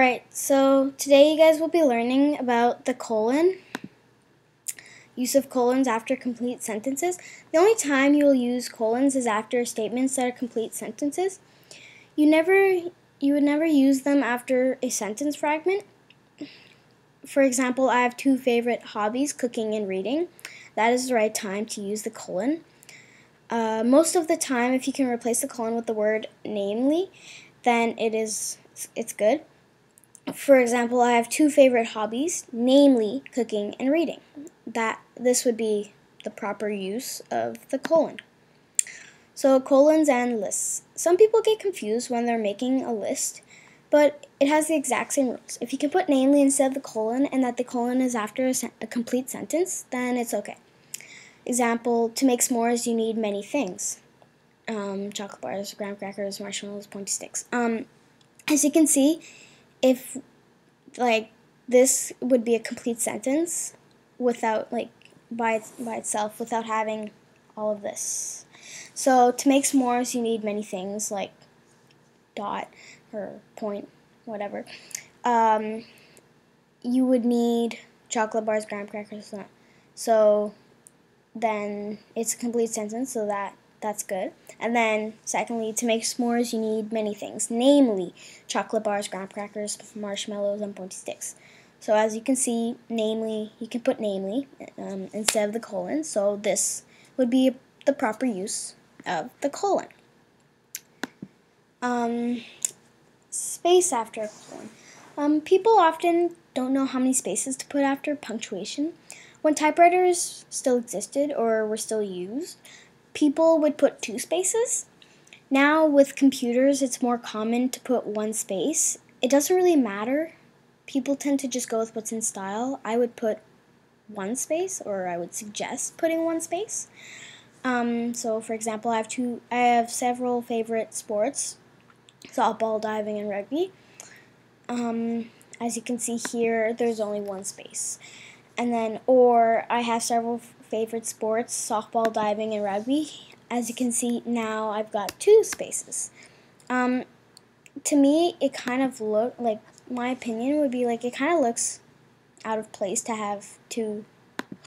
Alright, so today you guys will be learning about the colon, use of colons after complete sentences. The only time you will use colons is after statements that are complete sentences. You would never use them after a sentence fragment. For example, I have two favorite hobbies, cooking and reading. That is the right time to use the colon. Most of the time, if you can replace the colon with the word namely, then it's good. For example, I have two favorite hobbies, namely cooking and reading. This would be the proper use of the colon. So colons and lists. Some people get confused when they're making a list, but it has the exact same rules. If you can put namely instead of the colon and that the colon is after a complete sentence, then it's okay. Example, to make s'mores you need many things. Chocolate bars, graham crackers, marshmallows, pointy sticks. As you can see, if this would be a complete sentence without by itself without having all of this. So to make s'mores you need many things like dot or point, whatever. You would need chocolate bars, graham crackers, so then it's a complete sentence, so that's good. And then secondly, to make s'mores you need many things, namely chocolate bars, graham crackers, marshmallows, and pointy sticks. So as you can see, namely, you can put namely instead of the colon, so this would be the proper use of the colon. Space after a colon. People often don't know how many spaces to put after punctuation. When typewriters still existed or were still used, people would put 2 spaces. Now with computers, it's more common to put 1 space. It doesn't really matter. People tend to just go with what's in style. I would put 1 space, or I would suggest putting 1 space. So for example, I have several favorite sports: softball, diving, and rugby. As you can see here, there's only 1 space. And then, or I have several favorite sports, softball, diving, and rugby. As you can see, now I've got 2 spaces. To me, it kind of my opinion would be it kind of looks out of place to have 2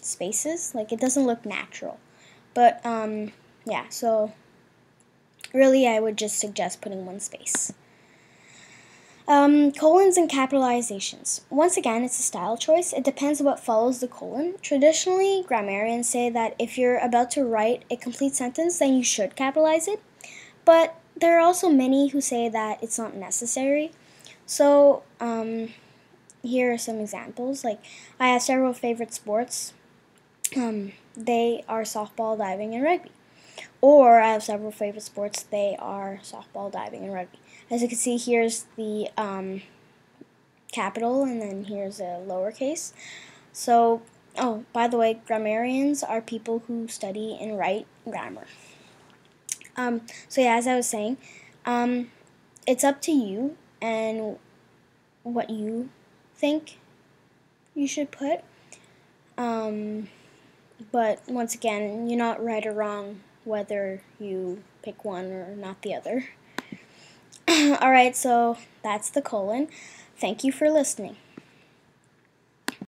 spaces. It doesn't look natural. But, yeah, so really I would just suggest putting 1 space. Colons and capitalizations. Once again, it's a style choice. It depends on what follows the colon. Traditionally, grammarians say that if you're about to write a complete sentence, then you should capitalize it. But there are also many who say that it's not necessary. So, here are some examples. I have several favorite sports. They are softball, diving, and rugby. Or I have several favorite sports. They are softball, diving, and rugby. As you can see, here's the capital, and then here's a lowercase. So, oh, by the way, grammarians are people who study and write grammar. So yeah, as I was saying, it's up to you and what you think you should put. But once again, you're not right or wrong whether you pick one or not the other. Alright, so that's the colon. Thank you for listening.